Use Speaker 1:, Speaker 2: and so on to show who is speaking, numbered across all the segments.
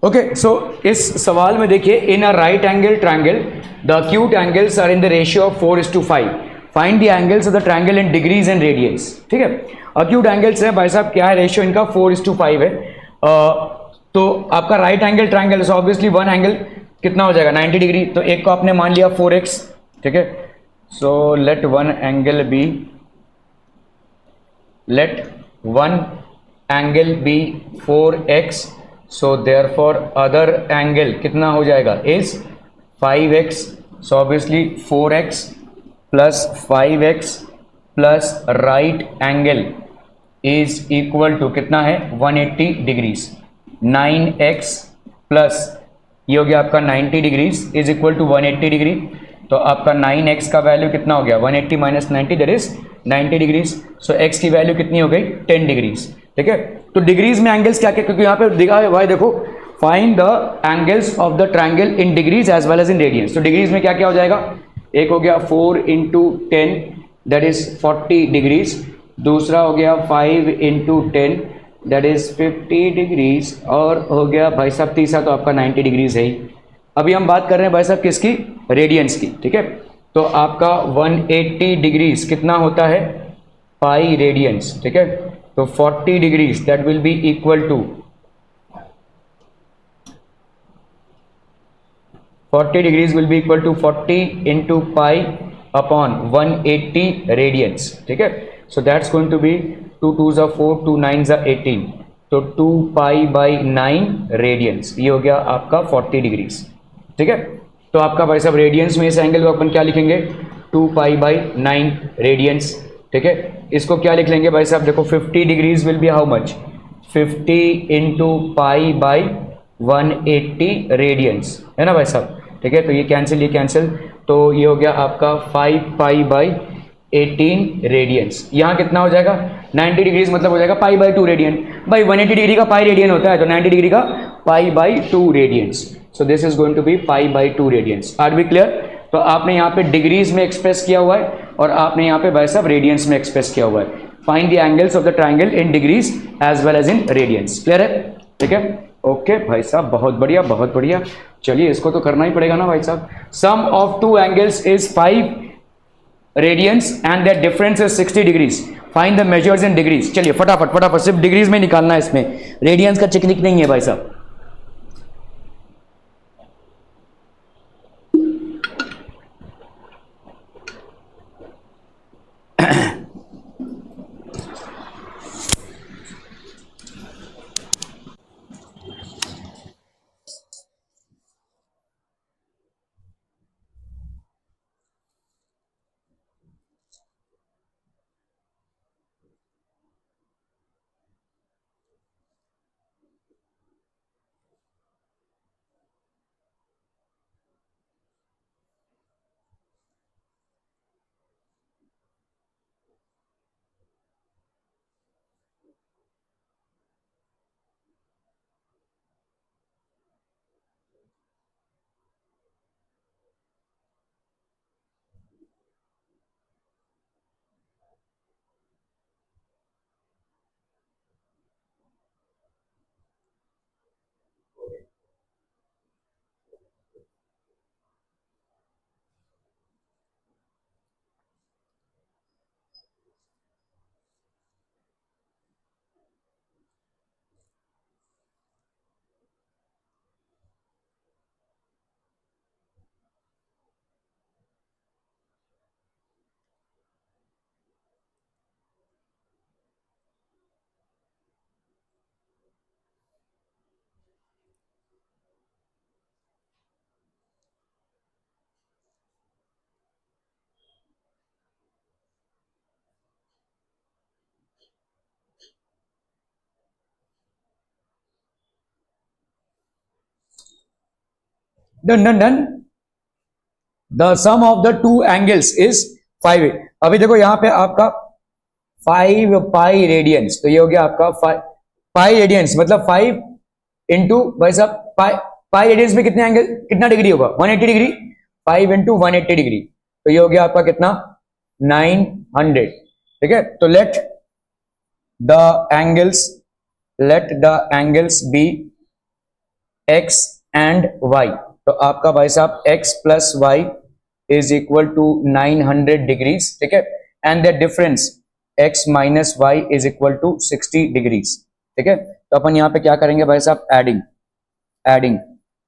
Speaker 1: Okay, सो इस सवाल में देखिए, in a right angle triangle the acute angles are in the ratio of 4:5. Find the angles of the triangle in degrees and radians. ठीक है, acute angles है भाई साहब, क्या है रेशियो इनका 4:5 है. तो आपका right angle triangle, so obviously one angle कितना हो जाएगा 90 डिग्री. तो एक को आपने मान लिया 4x. ठीक है, so let one angle be 4x. So therefore other angle कितना हो जाएगा is 5x. So obviously 4x plus 5x plus right angle is equal to कितना है 180 डिग्रीज. 9x प्लस ये हो गया आपका 90 degrees is equal to 180 degree. तो आपका 9x का वैल्यू कितना हो गया 180 minus 90 that is 90 degrees. So x की वैल्यू कितनी हो गई 10 डिग्रीज. ठीक है, तो डिग्रीज में एंगल्स क्या क्या, क्योंकि यहाँ पे दिखा है भाई, देखो find the angles of the triangle in degrees as well as in radians. तो डिग्रीज में क्या क्या हो जाएगा, एक हो गया 4 इंटू 10 दैट इज 40 डिग्रीज. दूसरा हो गया 5 इंटू 10 दैट इज 50 डिग्रीज. और हो गया भाई साहब तीसरा तो आपका 90 डिग्रीज है ही. अभी हम बात कर रहे हैं भाई साहब किसकी, रेडियंस की. ठीक है, तो आपका 180 डिग्रीज कितना होता है पाई रेडियंस. ठीक है, तो 40 degrees that will be equal to 40 degrees will be equal to 40 into pi upon 180 radians. ठीक है, so that's going to be 2 2 जा 4 2 9 जा 18. तो 2 पाई बाई 9 रेडियंस, ये हो गया आपका 40 डिग्रीज. ठीक है, तो आपका भाई साहब रेडियंस में इस एंगल को अपन क्या लिखेंगे 2 पाई बाई 9 रेडियंस. ठीक है, इसको क्या लिख लेंगे भाई साहब, देखो 50 degrees will be how much 50 into pi by 180 radians, है ना भाई साहब. ठीक है, तो ये कैंसिल, तो ये हो गया आपका 5 पाई बाई 18 रेडियंस. यहाँ कितना हो जाएगा 90 डिग्रीज मतलब हो जाएगा पाई बाई 2 रेडियन. भाई 180 डिग्री का पाई रेडियन होता है, तो 90 डिग्री का pi by 2 radians. So this is going to be pi by 2 radians. Are be clear. तो आपने यहाँ पे डिग्रीज में एक्सप्रेस किया हुआ है और आपने यहाँ पे भाई साहब रेडियंस में एक्सप्रेस किया हुआ है. Find the angles of the triangle in degrees as well as in radians. Clear है. ठीक है, ओके भाई साहब, बहुत बढ़िया बहुत बढ़िया. चलिए इसको तो करना ही पड़ेगा ना भाई साहब. Sum of two angles is 5 radians and that difference is 60 degrees. Find the measures in degrees. चलिए फटाफट सिर्फ डिग्रीज में निकालना है, इसमें रेडियंस का टेक्निक नहीं है भाई साहब. Done. The sum of the two angles is 5. अभी देखो यहाँ पे आपका 5 पाई रेडियंस, तो ये हो गया आपका पाई रेडियंस मतलब 5 इंटू भाई साहब पाई रेडियंस में कितने एंगल कितना डिग्री होगा 180 डिग्री. 5 इंटू 180 डिग्री, तो ये हो गया आपका कितना 900. ठीक है, तो let the angles be x and y, तो आपका भाई साहब x plus y is equal to 900 degrees, ठीक है, and the difference x minus y is equal to 60 degrees, ठीक है। तो अपन यहाँ पे क्या करेंगे भाई साहब, एडिंग एडिंग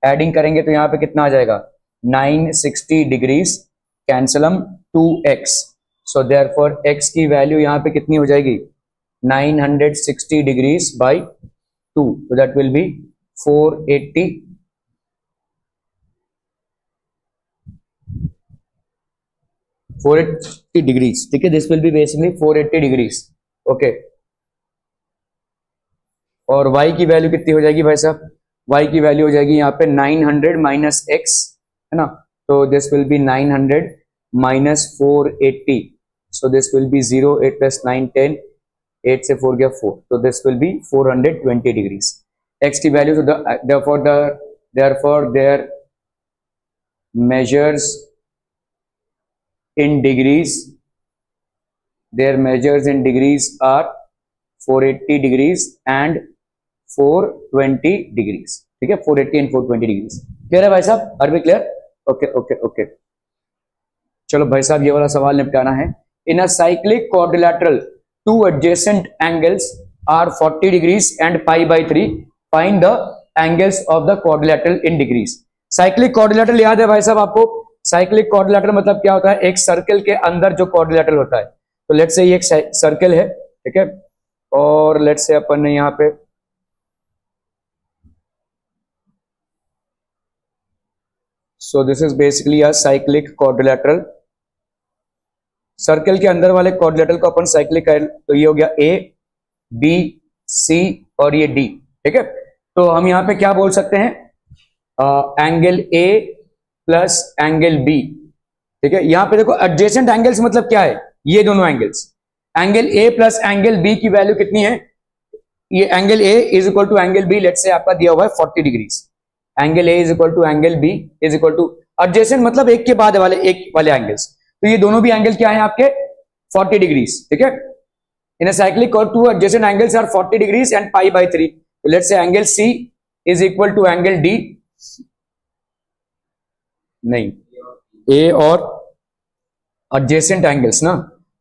Speaker 1: एडिंग करेंगे तो यहाँ पे कितना आ जाएगा 960 डिग्रीज, कैंसलम 2x, सो देयरफॉर x की वैल्यू यहाँ पे कितनी हो जाएगी 960 degrees by 2, so that will be 480 degrees, ठीक है, this will be basically 480 degrees, okay. और y की वैल्यू कितनी हो जाएगी भाई साहब, y की वैल्यू हो जाएगी यहाँ पे 900 माइनस x, है ना, तो this will B 900 minus 480, so this will B 0, 8 plus 9 10, 8 से 4 गया 4, तो this will B 420 degrees x की value, therefore their measures in degrees, their measures in degrees are 480 degrees and 420 degrees, ठीक है, 480 एंड 420 डिग्रीज। क्लियर है भाई साहब, are we clear? Okay okay okay, चलो भाई साहब ये वाला सवाल निपटाना है। In a cyclic quadrilateral two adjacent angles are 40 degrees and pi by 3, find the angles of the quadrilateral in degrees. Cyclic quadrilateral याद है भाई साहब आपको, साइक्लिक क्वाड्रिलैटरल मतलब क्या होता है, एक सर्कल के अंदर जो क्वाड्रिलैटरल होता है, तो लेट्स से ये एक सर्कल है, ठीक है, और लेट्स से अपन ने यहाँ पे सो this is basically a cyclic quadrilateral, circle के अंदर वाले क्वाड्रिलैटरल को अपन साइक्लिक कर, तो ये हो गया ए बी सी और ये डी, ठीक है। तो हम यहाँ पे क्या बोल सकते हैं, angle A plus angle B, ठीक है। यहाँ पे देखो एडजेसेंट एंगल्स मतलब क्या है, ये दोनों angles, angle A plus angle B की वैल्यू कितनी है, ये angle A is equal to angle B, let's say आपका दिया हुआ है 40 degrees, angle A is equal to angle B is equal to, adjacent मतलब एक के बाद वाले एक वाले एंगल्स, तो ये दोनों भी एंगल क्या है आपके 40 डिग्रीज, ठीक है। इन अ साइक्लिक और two adjacent angles are 40 degrees and pi by 3, तो let's say angle C is equal to angle D, नहीं ए और एडजेसेंट एंगल्स ना,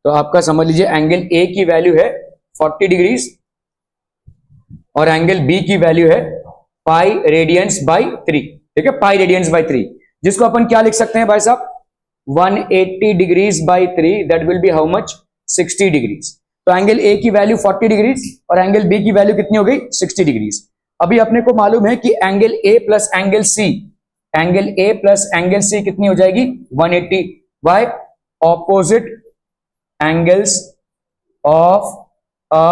Speaker 1: तो आपका समझ लीजिए एंगल ए की वैल्यू है 40 डिग्रीज और एंगल बी की वैल्यू है पाई रेडियंस बाई 3, ठीक है, पाई रेडियंस बाई 3, जिसको अपन क्या लिख सकते हैं भाई साहब 180 degrees by 3, that will be how much 60 degrees. तो एंगल ए की वैल्यू 40 डिग्रीज और एंगल बी की वैल्यू कितनी हो गई 60 डिग्रीज। अभी अपने को मालूम है कि angle A plus angle C, angle A plus angle C कितनी हो जाएगी 180, why opposite angles of a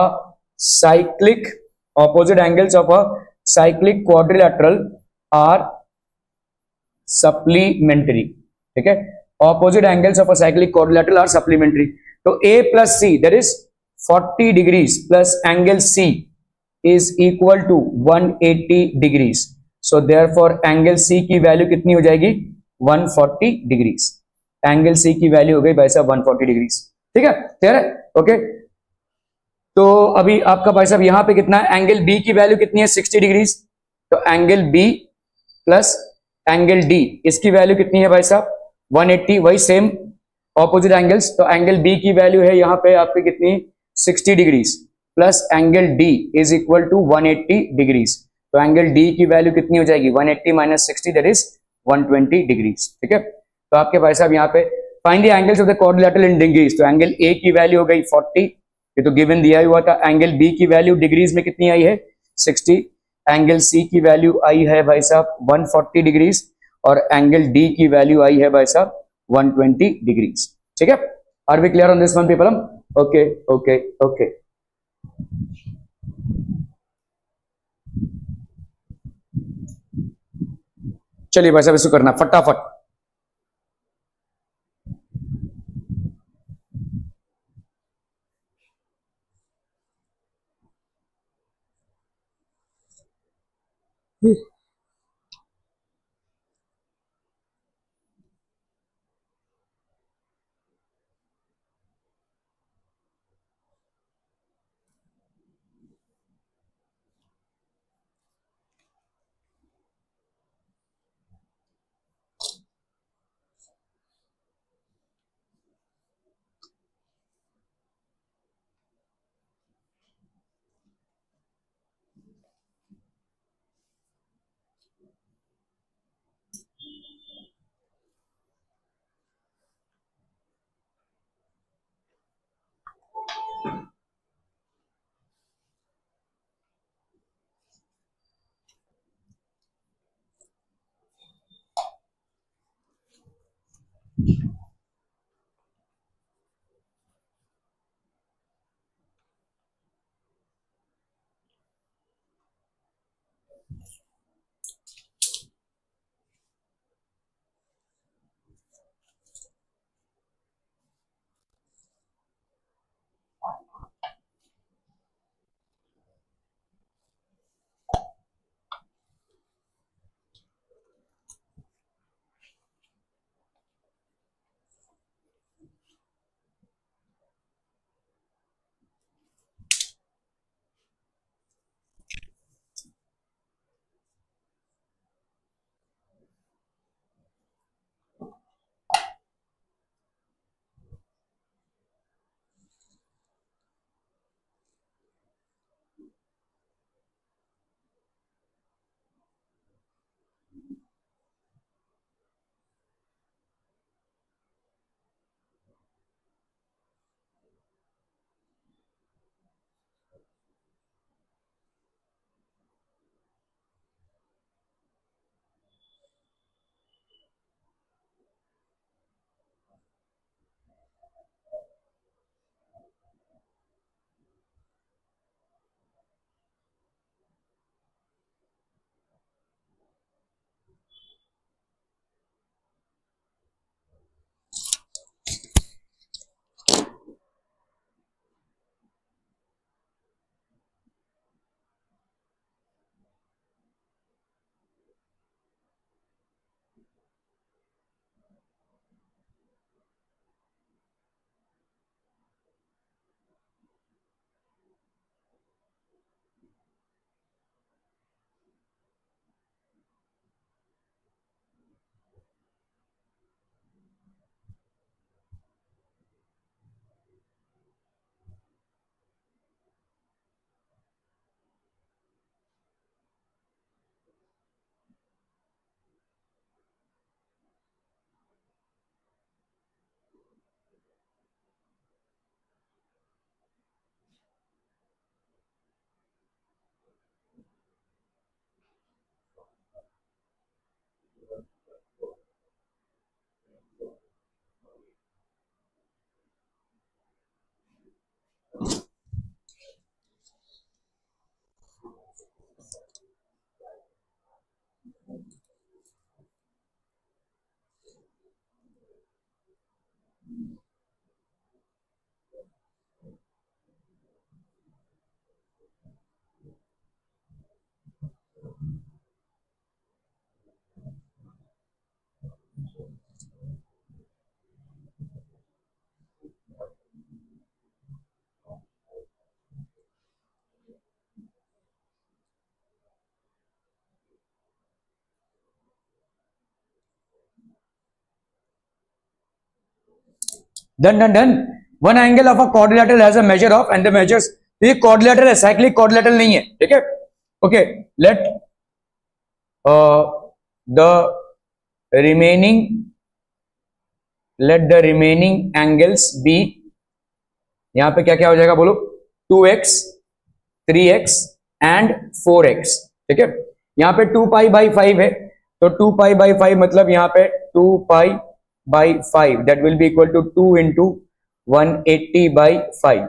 Speaker 1: cyclic, opposite angles of a cyclic quadrilateral are supplementary, ठीक है, opposite angles of a cyclic quadrilateral are supplementary, तो a plus c that is 40 degrees plus angle c is equal to 180 degrees, so therefore angle c की value कितनी हो जाएगी 140 degrees, angle c की value हो गई भाई साहब 140 डिग्रीज, ठीक है, क्लियर है, ओके। तो अभी आपका भाई साहब यहां पे कितना है, एंगल बी की वैल्यू कितनी है 60 डिग्रीज, तो angle B plus angle D इसकी वैल्यू कितनी है भाई साहब 180, वही सेम ऑपोजिट एंगल्स, तो एंगल बी की वैल्यू है यहां पे आपकी कितनी 60 degrees plus angle D is equal to 180 degrees, तो एंगल डी की वैल्यू कितनी हो जाएगी 180 माइनस 60 दैट इज 120 डिग्रीज, ठीक है। तो आपके भाई साहब यहाँ पे find the angles of the quadrilateral in degrees, तो एंगल ए की वैल्यू हो गई 40, ये तो गिवन दिया हुआ था, एंगल बी की वैल्यू डिग्रीज में कितनी आई है 60, एंगल सी की वैल्यू आई है भाई साहब 140 डिग्रीज और एंगल डी की वैल्यू आई है भाई साहब 120 डिग्रीज, ठीक है। Are we clear on this one people? Okay okay okay, चलिए भाई साहब इसको करना फटाफट। Done done done. One angle of a quadrilateral has a measure of and the measures, ये क्वाड्रिलेटरल है, साइक्लिक क्वाड्रिलेटरल नहीं है, ठीक है। Okay, let the remaining angles be, यहां पे क्या क्या हो जाएगा बोलो, 2x 3x एंड 4x, ठीक है। यहां पे 2 पाई बाई 5 है, तो 2 पाई बाई 5 मतलब यहां पे 2 pi by 5 that will be equal to 2 into 180 by 5,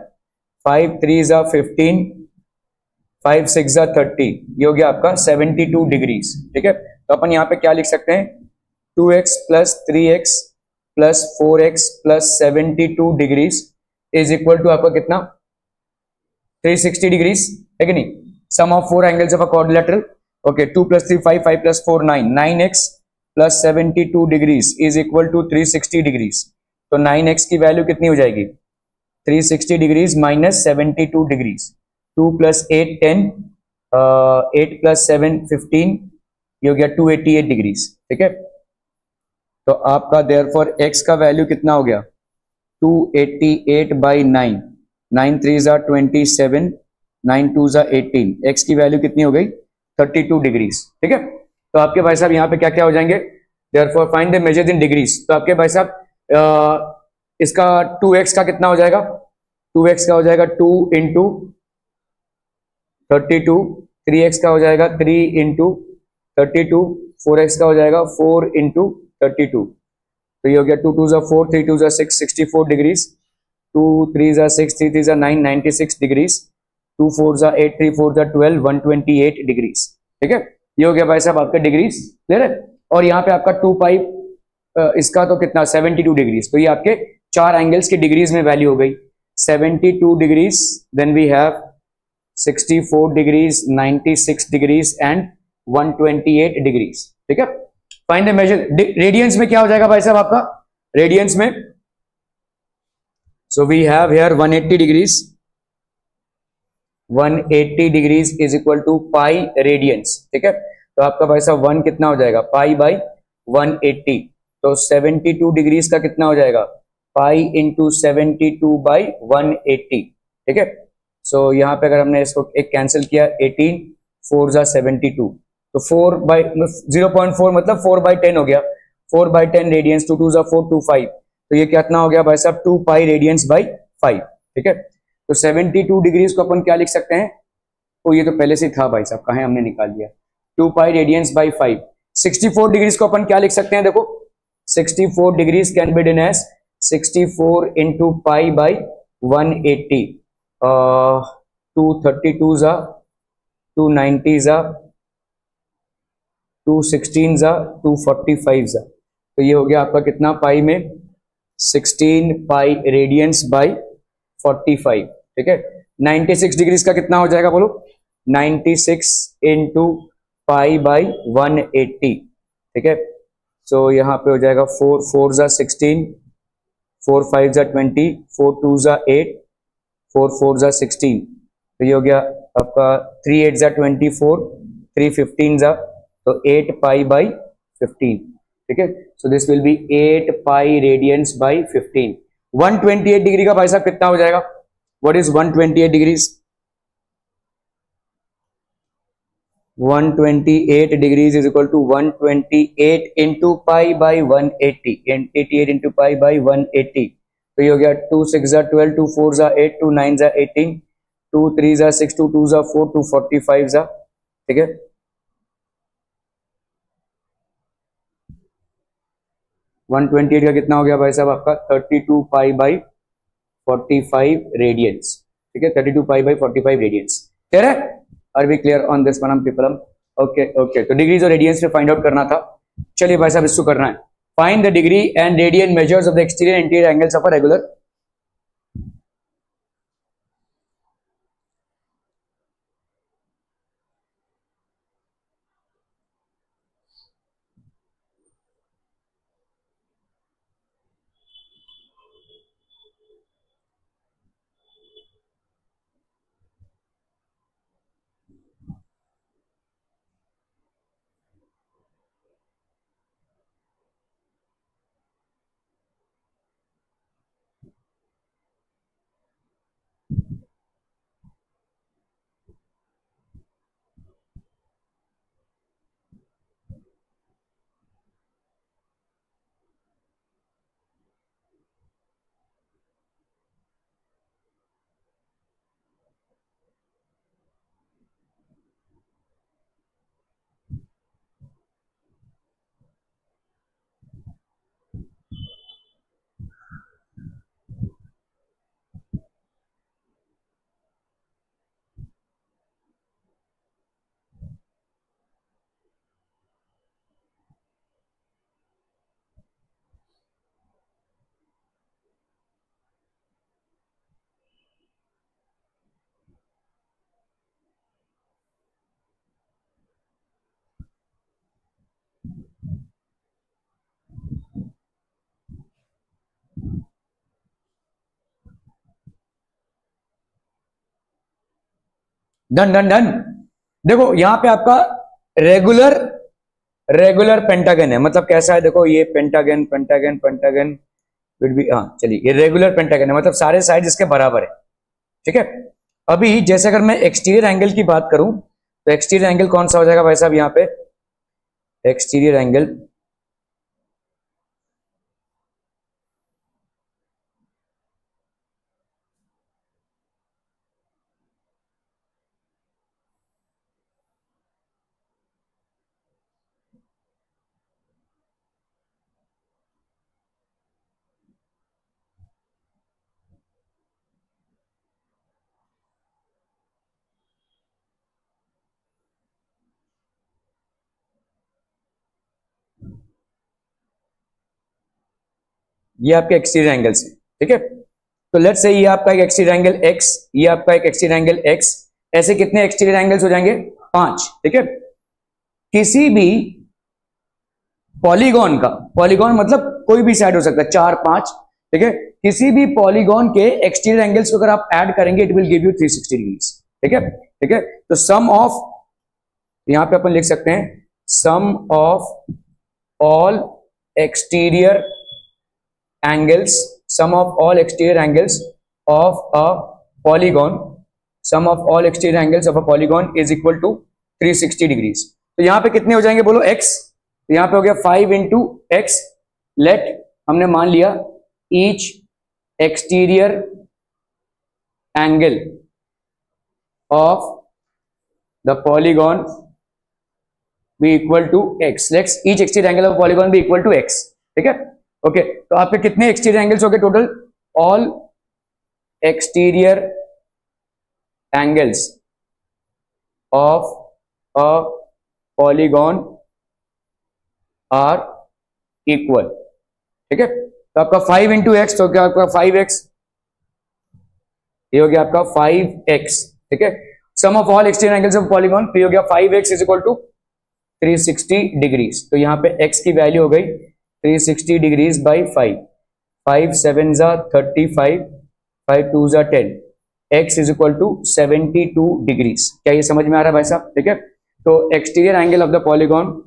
Speaker 1: 5 3 जा 15, 5 6 जा 30, ये हो गया आपका 72 डिग्रीज, ठीक है। तो अपन यहाँ पे क्या लिख सकते हैं, 2x plus 3x plus 4x plus 72 degrees is equal to आपका कितना, 360 डिग्रीज, है कि नहीं। Sum of four angles of a quadrilateral, okay, 2 plus 3 5, 5 plus 4 9, 9x plus 72 degrees is equal to 360 degrees. तो 9x की वैल्यू कितनी हो जाएगी, 360 degrees minus 72 degrees, 2 plus 8 10, 8 plus 7 15, ये हो गया 288 डिग्रीज, ठीक है। तो आपका देयरफॉर x का वैल्यू कितना हो गया, 288 बाई 9, 9 3 जा 27, 9 2 जा 18, x की वैल्यू कितनी हो गई, 32 डिग्रीज, ठीक है। तो आपके भाई साहब यहाँ पे क्या क्या हो जाएंगे, therefore find the measures in degrees. तो आपके भाई साहब इसका 2x का कितना हो जाएगा, 2x का हो जाएगा 2 इंटू 32, 3x का हो जाएगा 3 इंटू 32, 4x का हो जाएगा 4 इंटू 32, तो ये हो गया 2 2 जा 4, 3 2 जा 6, 64 डिग्रीज, 2 3 जा 6, 3 3 जा 9, 96 डिग्रीज, 2 4 जा 8, 3 4 जा 12, 128 डिग्रीज, ठीक है। ये हो गया भाई साहब आपका डिग्रीज, क्लियर है। और यहाँ पे आपका 2 पाई इसका तो कितना 72 डिग्रीज, तो ये आपके चार एंगल्स की डिग्रीज में वैल्यू हो गई, 72 degrees, then we have 64 degrees, 96 degrees and 128 degrees, ठीक है। फाइंड द मेजर, रेडियंस में क्या हो जाएगा भाई साहब आपका, रेडियंस में, so we have here 180 degrees, 180 degrees is equal to pi radians, ठीक है। तो आपका भाई साहब 1 कितना हो जाएगा, पाई बाई 180, तो 72 डिग्रीज का कितना हो जाएगा, पाई इंटू 72 बाई 180, ठीक है। सो यहाँ पे अगर हमने इसको एक कैंसिल किया, 18 4 जा 72, तो 4 बाई 0.4 मतलब 4 बाई 10 हो गया, 4 बाई 10 रेडियंस, 2 2 जा 4 2 5, तो ये कितना हो गया भाई साहब 2 पाई रेडियंस बाई 5, ठीक है। तो 72 डिग्रीज को अपन क्या लिख सकते हैं, तो ये तो पहले से था भाई साहब, कहाँ है हमने निकाल दिया, 2 पाई रेडियंस बाई 5। 64 डिग्रीज को अपन क्या लिख सकते हैं, देखो 64 degrees can be done as 64 into pi by 180, 232 जा 290 जा 216 जा 245 जा, तो ये हो गया आपका कितना पाई में 16 पाई रेडियंस बाई 45, ठीक है। 96 डिग्रीज का कितना हो जाएगा बोलो, 96 इंटू पाई बाई 180, ठीक है। सो यहाँ पे हो जाएगा 4 4 जा 16, 4 5 जा 20, 4 2 जा 8, 4 4 जा 16, तो ये हो गया आपका 3 8 जा 24, 3 15 जा, तो 8 पाई बाई 15, ठीक है। So this will be 8 pi radians by 15। 128 degree का भाई साहब कितना हो जाएगा, what is 128 degrees, 128 degrees is equal to 128 into pi by 180, 88 into pi by 180, तो ये हो गया 2 6 जा 12, 2 4 जा 8, 2 9 जा 18, 2 3 जा 6, 2 2 जा 4, 2 45 जा, ठीक है। वन 128 का कितना हो गया भाई साहब आपका 32 पाई बाई 45 रेडियंस, ठीक है, 32 पाई बाई 45 रेडियंस, क्लियर है। Are we clear on this one people, okay okay. तो डिग्रीज और रेडियंस में फाइंड आउट करना था, चलिए भाई साहब इसको करना है, find the degree and radian measures of the exterior interior angles of a regular, done done done. देखो यहां पे आपका रेगुलर पेंटागन है, मतलब कैसा है, देखो ये pentagon pentagon pentagon will be, हाँ चलिए ये रेगुलर पेंटागन है, मतलब सारे साइड इसके बराबर है, ठीक है। अभी जैसे अगर मैं एक्सटीरियर एंगल की बात करूं तो एक्सटीरियर एंगल कौन सा हो जाएगा भाई साहब, यहां पे एक्सटीरियर एंगल ये आपके एक्सटीरियर एंगल्स है, ठीक है। तो लेट्स से ये आपका एक एक्सटीरियर एंगल एक्स, ये आपका एक एक्सटीरियर एंगल एक्स, ऐसे कितने एक्सटीरियर एंगल्स हो जाएंगे, 5, ठीक है। किसी भी पॉलीगॉन का, पॉलीगॉन मतलब कोई भी साइड हो सकता है, 4 5, ठीक है। किसी भी पॉलीगॉन के एक्सटीरियर एंगल्स को अगर आप ऐड करेंगे it will give you 360 degrees, ठीक है, ठीक है। तो सम ऑफ, यहां पे अपन लिख सकते हैं sum of all exterior angles, sum of all exterior angles of a polygon, sum of all exterior angles of a polygon is equal to 360 degrees। तो यहां पे कितने हो जाएंगे बोलो x, तो यहां पे हो गया 5 इंटू एक्स, लेट हमने मान लिया each exterior angle of the polygon be equal to x, let each exterior angle of polygon be equal to x, ठीक है। ओके तो आपके कितने एक्सटीरियर एंगल्स हो गए total, all exterior angles of a polygon are equal, ठीक है। तो आपका 5 इंटू एक्स तो क्या आपका 5x, ये हो गया आपका 5x, ठीक है। Sum of all exterior angles of polygon, तो ये हो गया 5x is equal to 360 degrees. तो यहां पे x की वैल्यू हो गई 360 डिग्रीज बाई 5, 5 7 जा 35, 5 2 जा 10, x is equal to 72 degrees. क्या ये समझ में आ रहा है भाई साहब, ठीक है। तो exterior angle of the polygon,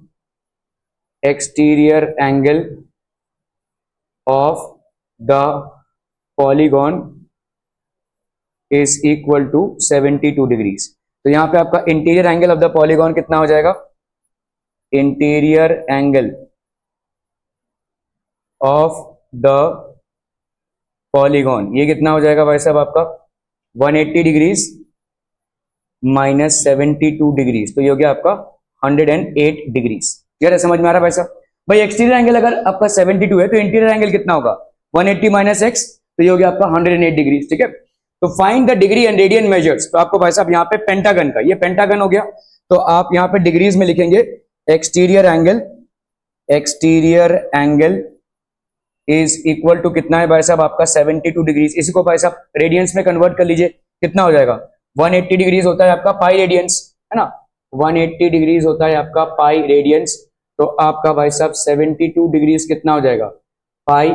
Speaker 1: exterior angle of the polygon is equal to 72 degrees. तो यहां पे आपका interior angle of the polygon कितना हो जाएगा, interior angle of the polygon, ये कितना हो जाएगा भाई साहब आपका 180 डिग्रीज माइनस 72 डिग्रीज, तो ये हो गया आपका 108 डिग्रीज। क्लियर है, समझ में आ रहा है भाई साहब। भाई एक्सटीरियर एंगल अगर आपका 72 है तो इंटीरियर एंगल कितना होगा 180 माइनस एक्स, तो ये हो गया आपका 108 डिग्रीज, ठीक है। तो find the degree and radian measures, तो आपको भाई साहब यहाँ पे पेंटागन का, ये पेंटागन हो गया, तो आप यहाँ पे डिग्रीज में लिखेंगे exterior angle, exterior angle is equal to कितना है भाई साहब आपका 72 डिग्रीज। इसी को भाई साहब रेडियंस में कन्वर्ट कर लीजिए, कितना हो जाएगा 180 डिग्रीज होता है आपका पाई रेडियंस, है ना, 180 डिग्रीज होता है आपका पाई रेडियंस। तो आपका भाई साहब 72 डिग्रीज कितना हो जाएगा, पाई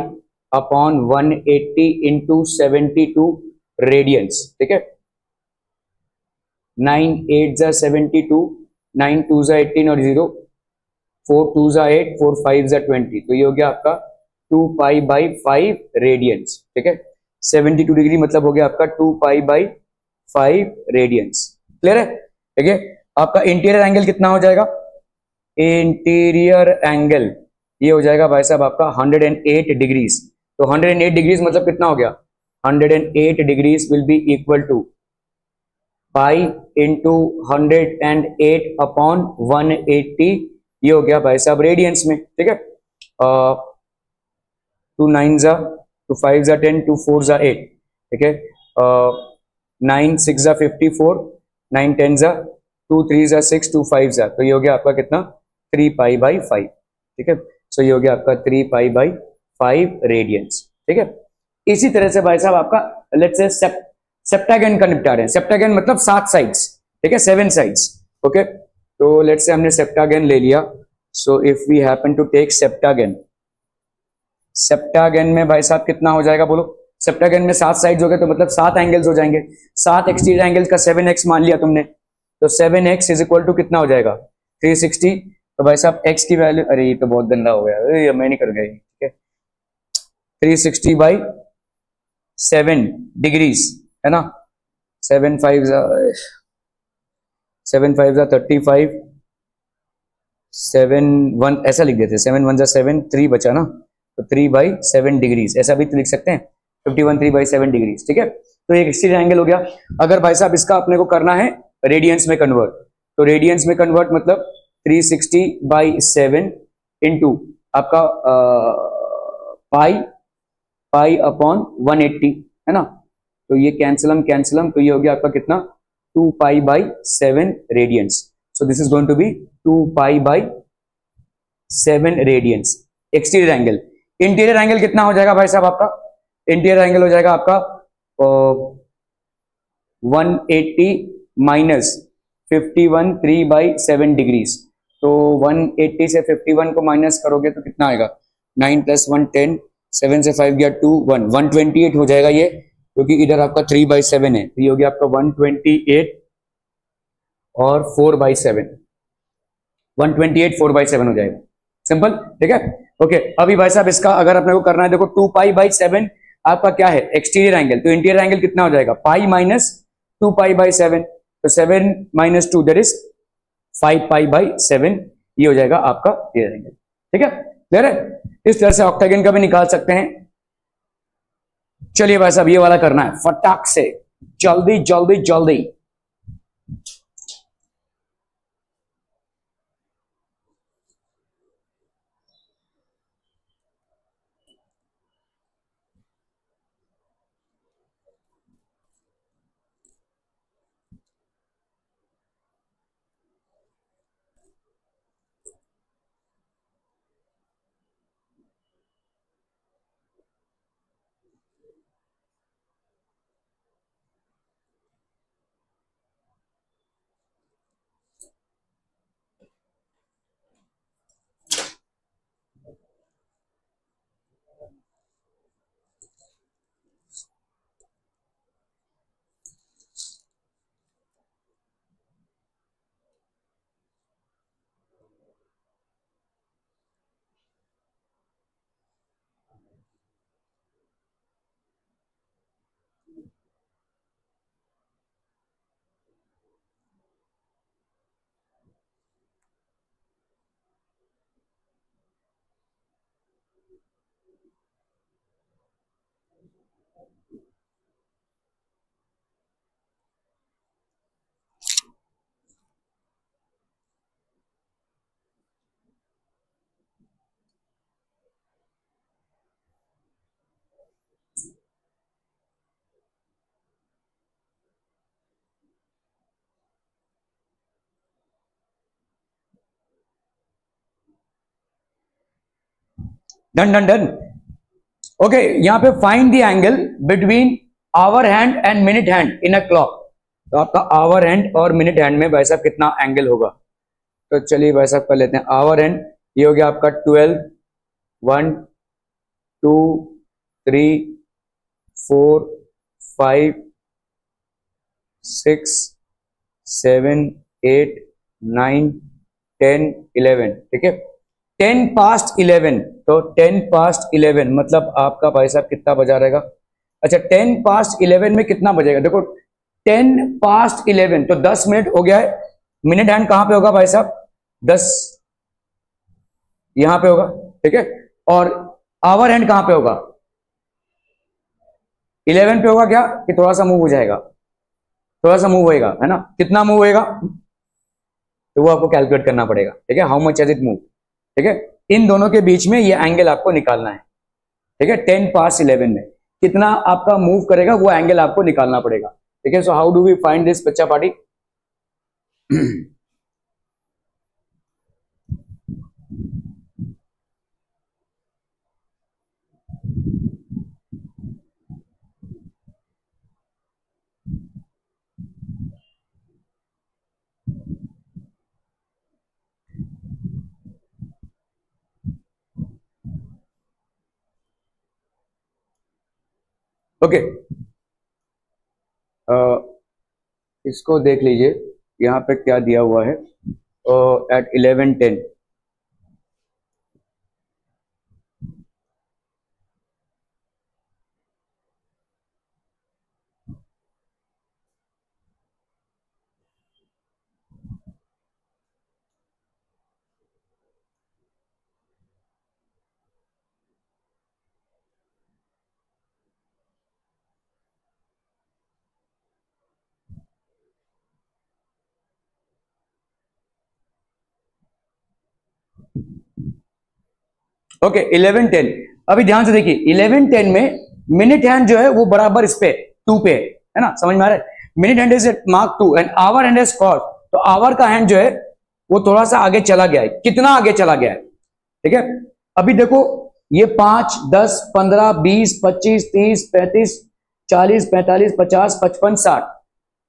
Speaker 1: अपॉन 180 इंटू 72 रेडियंस, ठीक है। 9 8 जा 72, 9 2 जा 18 और 0, 4 2 जा 8, 4 5 जा 20, तो ये हो गया आपका 2 पाई बाई 5 रेडियंस, ठीक है। 72 डिग्री मतलब हो गया आपका 2 पाई बाई 5 रेडियंस। क्लियर है, ठीक है। आपका इंटीरियर एंगल कितना हो जाएगा, इंटीरियर एंगल ये हो जाएगा भाई साहब आपका 108 डिग्रीज। तो 108 डिग्रीज मतलब कितना हो गया, 108 degrees will be equal to pi into 108 upon 180, ये हो गया भाई साहब रेडियंस में, ठीक है। 2 9 जा 2 5 जा 10, 2 4 जा 8, ठीक है। 9 6 जा 54, 9 10 जा 2 3 जा 6, 2 5 जा, तो ये हो गया आपका कितना 3 पाई बाई 5, ठीक है। सो ये हो गया आपका 3 पाई बाई 5 रेडियंस, ठीक है। इसी तरह से भाई साहब आपका लेट्स से सेप्टागन का निपटा रहे हैं। सेप्टागन मतलब 7 साइड्स, ठीक है, 7 साइड्स, ओके। तो लेट्स से हमने सेप्टागन ले लिया, so if we happen to take septagon, septagon में भाई साहब कितना हो जाएगा बोलो, सेप्टागन में 7 साइड्स हो गए तो मतलब 7 एंगल्स हो जाएंगे, 7 एक्सटीरियर एंगल्स का 7x मान लिया तुमने, तो 7x इज इक्वल टू कितना हो जाएगा 360। तो भाई साहब x की वैल्यू, अरे ये तो बहुत गंदा हो गया, अरे मैं नहीं कर गया, ठीक है 360/7 डिग्रीज है ना, 7 5 7 ऐसा लिख देते, 7 1 7, 3 बचा ना, तो 3/7 डिग्रीज ऐसा भी तो लिख सकते हैं, 51 3/7 डिग्रीज, ठीक है। तो एक एक्सटीरियर एंगल हो गया। अगर भाई साहब इसका अपने को करना है रेडियंस में कन्वर्ट, तो रेडियंस में कन्वर्ट मतलब 360/7 इंटू आपका पाई/180 है ना, तो ये कैंसलम, तो ये हो गया आपका कितना 2π/7 radians. So this is going to be 2π/7 radians exterior angle. Interior angle कितना हो जाएगा भाई साहब आपका, इंटीरियर एंगल हो जाएगा आपका 180 माइनस 51 3/7 डिग्रीज। तो 180 से 51 को माइनस करोगे तो कितना आएगा 9 + 1 10, 7 से 5 गया 2 1 128 हो जाएगा ये, क्योंकि इधर आपका 3/7 है, तो ये हो गया आपका 128 और 4/7, 128 4/7 हो जाएगा, सिंपल, ठीक है। ओके, अभी भाई साहब इसका अगर अपने को करना है, देखो 2π/7 आपका क्या है एक्सटीरियर एंगल, तो इंटीरियर एंगल कितना हो जाएगा पाई माइनस 2π/7, तो 7 - 2 दैट इज 5π/7, ये हो जाएगा आपका इंटीरियर एंगल, ठीक है, क्लियर है। इस तरह से ऑक्टागन का भी निकाल सकते हैं। चलिए भाई साहब ये वाला करना है फटाक से, जल्दी जल्दी जल्दी। Done done done. ओके, यहां पे find the angle between hour hand and minute hand in a clock. तो आपका आवर हैंड और मिनट हैंड में भाई साहब कितना एंगल होगा, तो चलिए भाई साहब कर लेते हैं आवर हैंड, ये हो गया आपका 12 1 2 3 4 5 6 7 8 9 10 11, ठीक है 10 past 11, तो 10 past 11 मतलब आपका भाई साहब कितना बजा रहेगा। अच्छा 10 past 11 में कितना बजेगा, देखो 10 past 11 तो 10 मिनट हो गया है। मिनट हैंड कहां पे होगा भाई साहब 10 यहां पे होगा, ठीक है, और आवर हैंड कहां पे होगा 11 पे होगा क्या, कि थोड़ा सा मूव हो जाएगा, थोड़ा सा मूव होएगा है ना, कितना मूव होएगा तो वो आपको कैलकुलेट करना पड़ेगा, ठीक है, how much has it move, ठीक है। इन दोनों के बीच में ये एंगल आपको निकालना है, ठीक है 10 past 11 में कितना आपका मूव करेगा वो एंगल आपको निकालना पड़ेगा, ठीक है। So how do we find this बच्चा पार्टी ओके, इसको देख लीजिए, यहाँ पे क्या दिया हुआ है एट 11:10। ओके 11:10। अभी ध्यान से देखिए 11:10 में मिनट हैंड जो है वो बराबर इस पे 2 पे है ना, समझ में आ रहा है। Minute hand is mark 2 and hour hand is cross, तो आवर का हैंड जो है वो थोड़ा सा आगे चला गया है। कितना आगे चला गया है, ठीक है। अभी देखो ये 5, 10, 15, 20, 25, 30, 35, 40, 45, 50, 55, 60,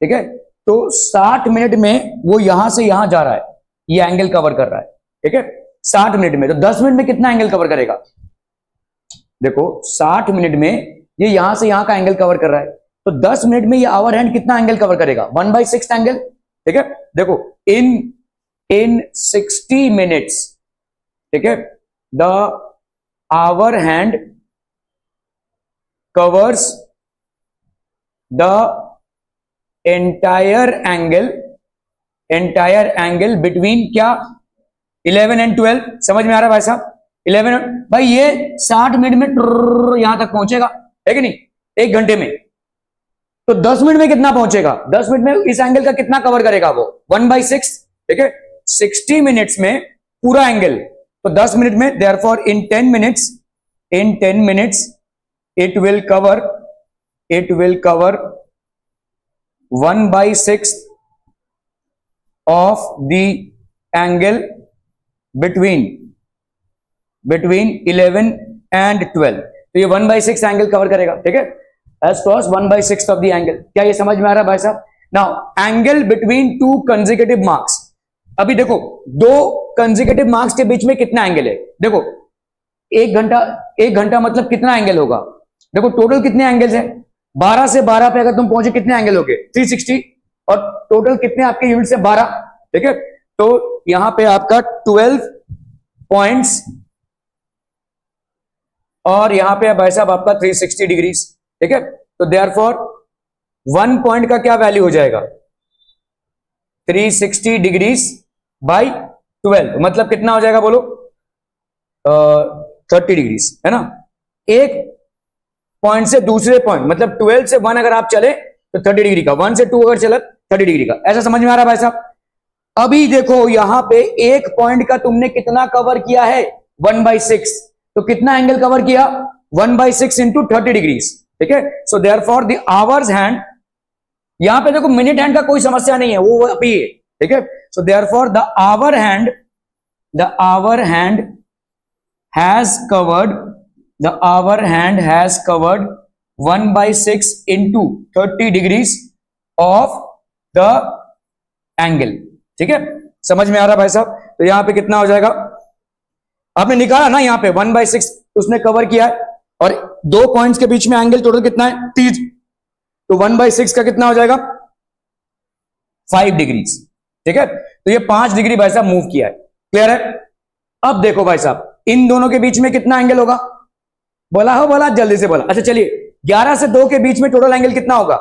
Speaker 1: ठीक है। तो 60 मिनट में वो यहां से यहां जा रहा है, ये एंगल कवर कर रहा है, ठीक है। 60 मिनट में, तो 10 मिनट में कितना एंगल कवर करेगा? देखो 60 मिनट में ये यहां से यहां का एंगल कवर कर रहा है, तो 10 मिनट में ये आवर हैंड कितना एंगल कवर करेगा? 1/6 एंगल, ठीक है। देखो इन 60 मिनट्स, ठीक है, the hour hand covers the entire angle between क्या 11 एंड 12। समझ में आ रहा है भाई साहब? 11 भाई ये 60 मिनट में यहां तक पहुंचेगा, है कि नहीं, 1 घंटे में। तो 10 मिनट में कितना पहुंचेगा? 10 मिनट में इस एंगल का कितना कवर करेगा वो? 1/6, ठीक है। 60 मिनट्स में पूरा एंगल, तो 10 मिनट में, therefore in 10 minutes it will cover 1/6 of the angle between 11 and 12। तो ये 1/6 एंगल कवर करेगा, ठीक है। As cross 1/6 of the angle. क्या ये समझ में आ रहा है भाई साहब? Now angle between 2 consecutive marks. अभी देखो 2 कंसेक्यूटिव मार्क्स के बीच में कितना एंगल है? देखो 1 घंटा मतलब कितना एंगल होगा? देखो टोटल कितने एंगल्स हैं? 12 से 12 पे अगर तुम पहुंचे कितने एंगल हो गए? 360। और टोटल कितने आपके यूनिट से? 12, ठीक है। तो यहां पे आपका 12 पॉइंट्स और यहां पे भाई साहब आपका 360 डिग्री, ठीक है। तो देयरफॉर 1 पॉइंट का क्या वैल्यू हो जाएगा? 360 डिग्रीज बाई 12, मतलब कितना हो जाएगा बोलो? 30 डिग्रीज, है ना। एक पॉइंट से दूसरे पॉइंट, मतलब 12 से 1 अगर आप चले तो 30 डिग्री का, 1 से 2 अगर चले 30 डिग्री का। ऐसा समझ में आ रहा है भाई साहब? अभी देखो यहां पे एक पॉइंट का तुमने कितना कवर किया है? 1/6। तो कितना एंगल कवर किया? 1/6 इंटू 30 डिग्रीज, ठीक है। So therefore the hours hand, यहां पे देखो मिनट हैंड का कोई समस्या नहीं है, वो अभी है, ठीक है। So therefore the hour hand has covered 1/6 into 30 degrees of the angle, ठीक है। समझ में आ रहा है भाई साहब? तो यहां पे कितना हो जाएगा? आपने निकाला ना, यहां पे 1/6 उसने कवर किया है, और 2 पॉइंट्स के बीच में एंगल टोटल कितना है? 30। तो 1/6 का कितना हो जाएगा? 5 डिग्रीज, ठीक है। तो ये 5 डिग्री भाई साहब मूव किया है। क्लियर है? अब देखो भाई साहब इन दोनों के बीच में कितना एंगल होगा? बोला जल्दी से बोला। अच्छा चलिए 11 से 2 के बीच में टोटल एंगल कितना होगा?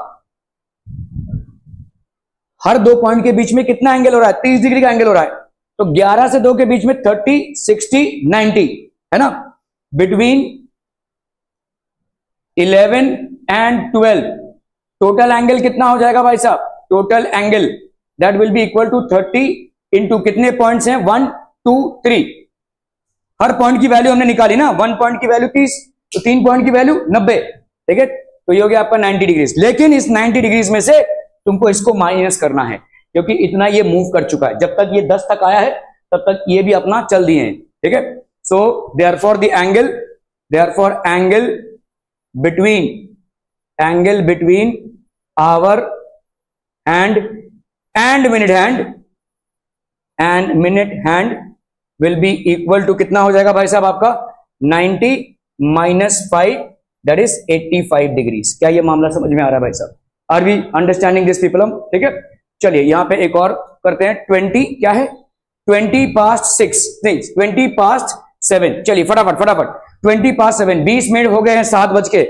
Speaker 1: हर 2 पॉइंट के बीच में कितना एंगल हो रहा है? 30 डिग्री का एंगल हो रहा है। तो 11 से 2 के बीच में 30, 60, 90, है ना। बिटवीन 11 एंड 12 टोटल एंगल कितना हो जाएगा भाई साहब? Total angle that will be equal to 30 into कितने पॉइंट्स हैं? 1, 2, 3। हर पॉइंट की वैल्यू हमने निकाली ना, 1 पॉइंट की वैल्यू 30, तो 3 पॉइंट की वैल्यू 90, ठीक है। तो ये हो गया आपका 90 डिग्रीज। लेकिन इस 90 डिग्रीज में से तुमको इसको माइनस करना है, क्योंकि इतना ये मूव कर चुका है। जब तक ये 10 तक आया है तब तक ये भी अपना चल दिए हैं, ठीक है। So therefore the angle between hour hand and minute hand will be equal to कितना हो जाएगा भाई साहब आपका? 90 माइनस 5 दैट इज 85 डिग्रीज। क्या ये मामला समझ में आ रहा है भाई साहब? Are we understanding this people? ठीक है। चलिए यहाँ पे एक और करते हैं, 20 क्या है, 20 past 6 नहीं 20 past 7, चलिए फटाफट फटाफट 20 past 7, 20 मिनट हो गए हैं 7 बज के।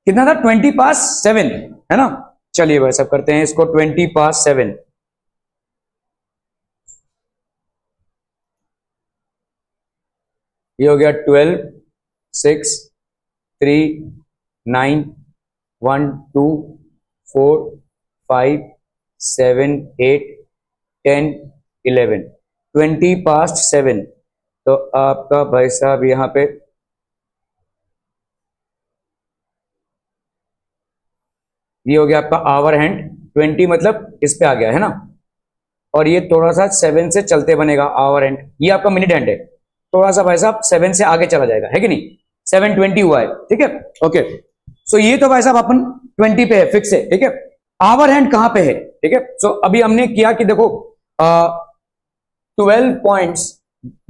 Speaker 1: कितना था, 20 past 7 है ना। चलिए भाई सब करते हैं इसको 20 past 7, ये हो गया 12 6 3 9 1 2 4 5 7 8 10 11, 20 past 7। तो आपका भाई साहब यहाँ पे ये हो गया आपका आवर हैंड, 20 मतलब इस पे आ गया है ना, और ये थोड़ा सा 7 से चलते बनेगा आवर हैंड, ये आपका मिनट हैंड है, थोड़ा सा भाई साहब 7 से आगे चला जाएगा, है कि नहीं, 7:20 हुआ है, ठीक है ओके। सो ये तो भाई साहब अपन 20 पे है, फिक्स है, ठीक है। आवर हैंड कहां पे है, ठीक है। सो अभी हमने किया कि देखो 12 पॉइंट्स,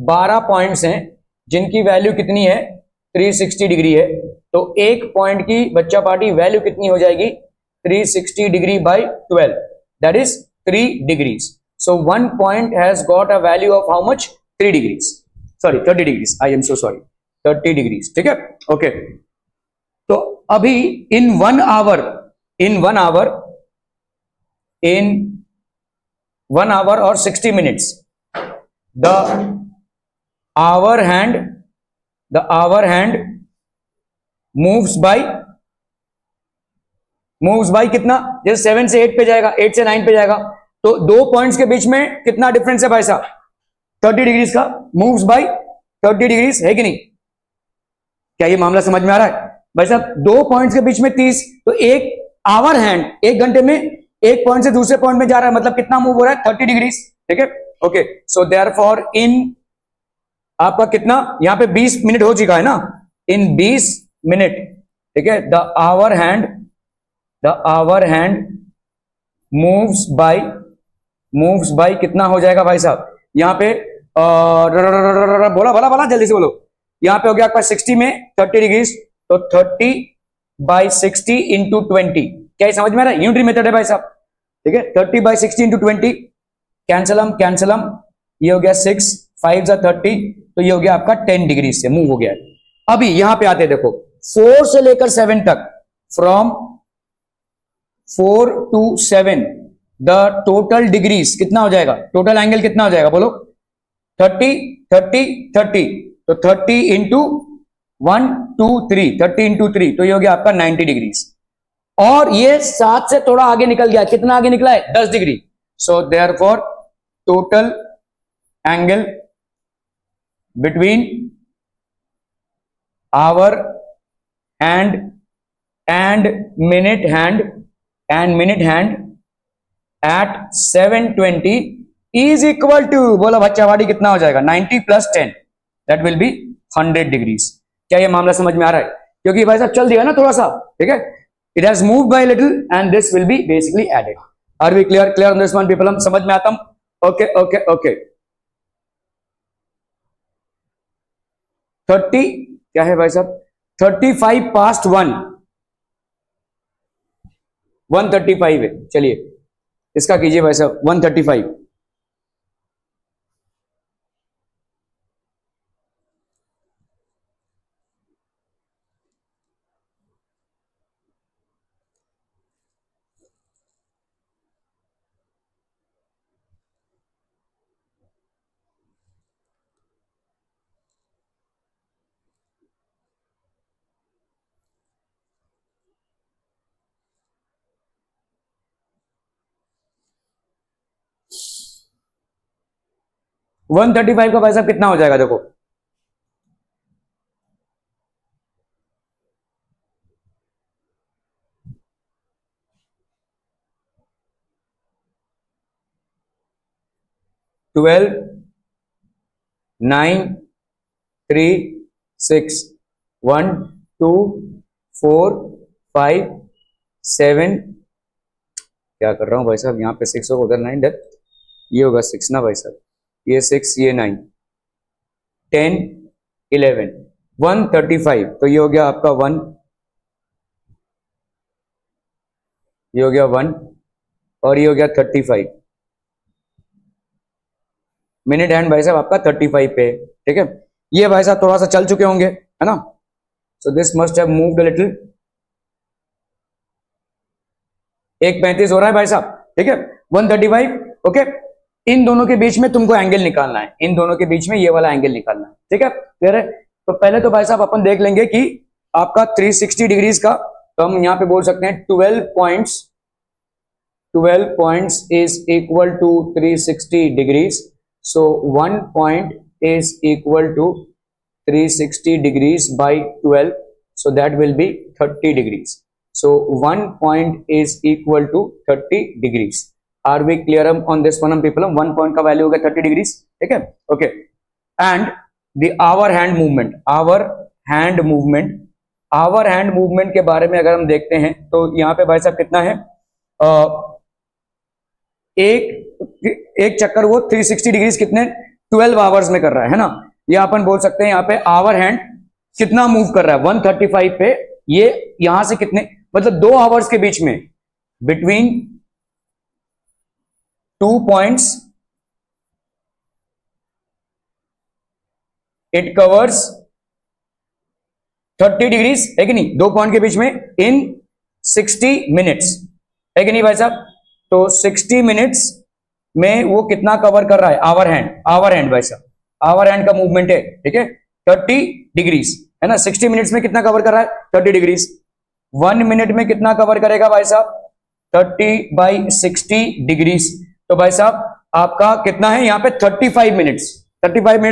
Speaker 1: 12 पॉइंट्स हैं जिनकी वैल्यू कितनी है, 360 डिग्री है, तो एक पॉइंट की बच्चा पार्टी वैल्यू कितनी हो जाएगी, 360 degree by 12, that is 3 degrees. So 1 point has got a value of how much, 3 degrees, sorry 30 degrees, I am so sorry, 30 degrees, ठीक है ओके। तो अभी in 1 hour, in 1 hour, in 1 hour और 60 minutes, the hour hand moves by कितना, जैसे 7 से 8 पे जाएगा, 8 से 9 पे जाएगा, तो 2 पॉइंट्स के बीच में कितना डिफरेंस है भाई साहब, 30 डिग्रीज का, मूव्स बाय 30 डिग्रीज, है कि नहीं। क्या ये मामला समझ में आ रहा है भाई साहब, 2 पॉइंट्स के बीच में 30, तो एक आवर हैंड 1 घंटे में एक पॉइंट से दूसरे पॉइंट में जा रहा है, मतलब कितना मूव हो रहा है, 30 डिग्रीज, ठीक है ओके। सो देयरफॉर इन आपका कितना, यहां पे 20 मिनट हो चुका है ना, इन 20 मिनट, ठीक है, the hour hand moves by कितना हो जाएगा भाई साहब, यहां पे बोला जल्दी से बोलो, यहां पे हो गया आपका 60 में 30 डिग्रीज, तो 30/60 इंटू 20, क्या समझ में आ रहा है, यूनिटरी मेथड है भाई साहब, ठीक है। 30/60 इंटू 20, कैंसलम, ये हो गया 6 5 30, तो ये हो गया आपका 10 डिग्री से मूव हो गया है। अभी यहां पे आते देखो 4 से लेकर 7 तक, from 4 to 7 the total degrees कितना हो जाएगा, टोटल एंगल कितना हो जाएगा बोलो, 30 30 30, तो 30 इंटू 1 2 3, 30 इंटू 3, तो ये हो गया आपका 90 डिग्रीज, और ये 7 से थोड़ा आगे निकल गया, कितना आगे निकला है, 10 degree. So therefore total angle between hour and minute hand at 7:20 is equal to, बोला बच्चावाड़ी कितना हो जाएगा, 90 + 10, दैट विल बी 100 डिग्रीज। क्या ये मामला समझ में आ रहा है, क्योंकि भाई साहब चल दिया ना थोड़ा सा, ठीक है, it has moved by little and this will be basically added. Are we clear on this one people, हम समझ में आता हूं, ओके ओके ओके। 30 क्या है भाई साहब, 35 past 1, 135 है, चलिए इसका कीजिए भाई साहब 135, 135 का भाई साहब कितना हो जाएगा देखो, ट्वेल्व 9 3 6 1 2 4 5 7, क्या कर रहा हूं भाई साहब, यहाँ पे 6 होगा, उधर 9, ये होगा 6 ना भाई साहब, ये 6 ये 9 10 11 135, तो ये हो गया आपका 1, ये हो गया 1 और ये हो गया 35 मिनट हैंड भाई साहब आपका 35 पे, ठीक है। ये भाई साहब थोड़ा सा चल चुके होंगे, है ना, so this must have moved a little. 1:35 हो रहा है भाई साहब, ठीक है, 135, ओके। इन दोनों के बीच में तुमको एंगल निकालना है, इन दोनों के बीच में ये वाला एंगल निकालना है, ठीक है, क्लियर है। तो पहले तो भाई साहब अपन देख लेंगे कि आपका 360 डिग्रीज का, तो हम यहां पे बोल सकते हैं 12 points is equal to 360 degrees, so 1 point is equal to 360 degrees by 12, so that will be 30 degrees, so 1 point is equal to 30 degrees. Are we clear on this one people? 1 point का value होगा 30 degrees, ठीक है, okay. And the hour hand movement के बारे में अगर हम देखते हैं तो यहाँ पे भाई साहब कितना है, एक चक्कर वो 360 डिग्रीज कितने 12 आवर्स में कर रहा है ना, ये अपन बोल सकते हैं यहाँ पे आवर हैंड कितना मूव कर रहा है 135 पे, ये यहां से कितने, मतलब 2 आवर्स के बीच में, between 2 points it covers 30 degrees, है कि नहीं, 2 पॉइंट के बीच में इन 60 मिनट्स, है कि नहीं भाई साहब। तो 60 मिनट्स में वो कितना कवर कर रहा है, आवर हैंड भाई साहब, आवर हैंड का मूवमेंट है, ठीक है, 30 डिग्रीज, है ना, 60 मिनट्स में कितना कवर कर रहा है 30 डिग्रीज, 1 मिनट में कितना कवर करेगा भाई साहब 30/60 डिग्रीज, तो भाई साहब आपका कितना है यहाँ पे 35 मिनट्स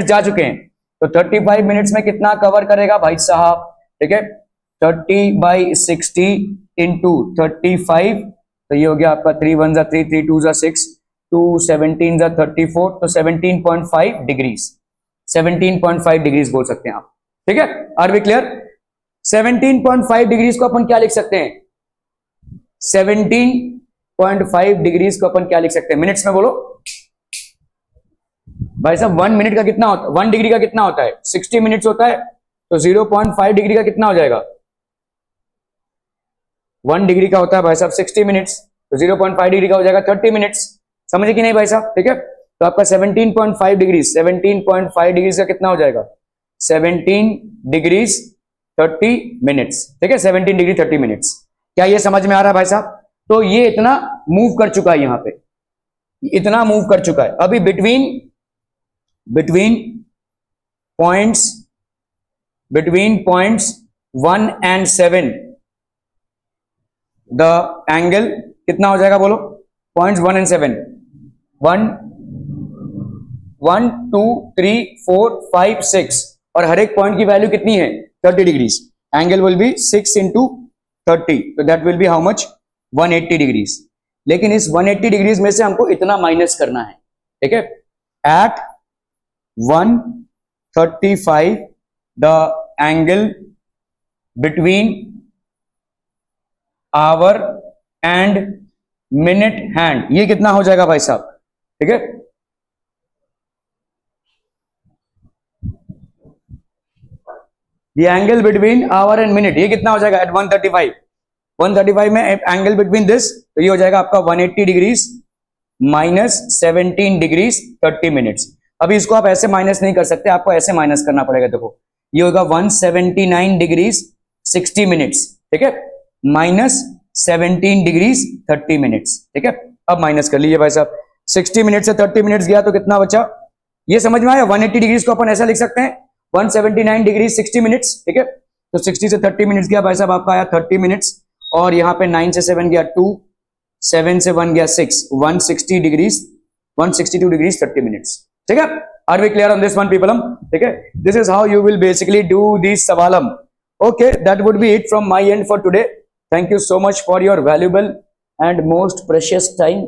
Speaker 1: जा चुके हैं, तो 35 मिनट्स में कितना कवर करेगा भाई साहब, ठीक है, 30/60 इंटू 35, तो ये हो गया आपका 3 1 3 3 2 6 2 17 34, तो 17.5 डिग्रीज, 17.5 डिग्रीज बोल सकते हैं आप, ठीक है। Are we clear? 17.5 डिग्रीज को अपन क्या लिख सकते हैं, 17.5 डिग्रीज को अपन क्या लिख सकते हैं मिनट्स में, बोलो भाई साहब। 1 मिनट का कितना होता है, 1 डिग्री का कितना होता है 60 मिनट्स होता है, तो 0.5 डिग्री का कितना हो जाएगा, 1 डिग्री का होता है भाई साहब 60 मिनट्स, तो 0.5 डिग्री का हो जाएगा 30 मिनट्स, समझे कि नहीं भाई साहब, ठीक है। तो आपका 17.5 डिग्रीज, 17.5 डिग्रीज का कितना हो जाएगा 17 डिग्रीज 30 मिनट्स, ठीक है, 17 डिग्री 30 मिनट्स। क्या ये समझ में आ रहा है भाई साहब? तो ये इतना मूव कर चुका है, यहां पे इतना मूव कर चुका है। अभी between points 1 and 7 the angle कितना हो जाएगा, बोलो, पॉइंट्स 1 and 7, 1 2 3 4 5 6, और हर एक पॉइंट की वैल्यू कितनी है 30 degrees, angle will be 6 into 30, तो that will be how much 180 degrees. लेकिन इस 180 डिग्रीज में से हमको इतना माइनस करना है, ठीक है, at 135 the angle between hour and minute hand, ये कितना हो जाएगा भाई साहब, ठीक है। The angle between hour and minute, ये कितना हो जाएगा एट 135 में एंगल बिटवीन दिस, तो ये हो जाएगा आपका 180 डिग्रीज माइनस 17 डिग्रीज 30 मिनट्स। अभी इसको आप ऐसे माइनस नहीं कर सकते, आपको ऐसे माइनस करना पड़ेगा, देखो ये होगा 179 डिग्रीज 60 मिनट्स, ठीक है, माइनस 17 डिग्रीज 30 मिनट्स, ठीक है। अब माइनस कर लीजिए भाई साहब, 60 मिनट से 30 मिनट्स गया तो कितना बचा, ये समझ में आया। 180 डिग्रीज को अपन ऐसा लिख सकते हैं 179 डिग्रीज 60 मिनट्स, ठीक है, तो 60 से 30 मिनट्स गया भाई साहब, आपका आया 30 मिनट्स, और यहाँ पे 9 से 7 गया 2, 7 से 1 गया 6, 162 डिग्रीज 30 मिनट्स, ठीक है। Are we clear on this one पीपलम? ठीक है, this is how you will basically do this सवालम. Okay, that would be it from my end for today. Thank you so much for your valuable and most precious time.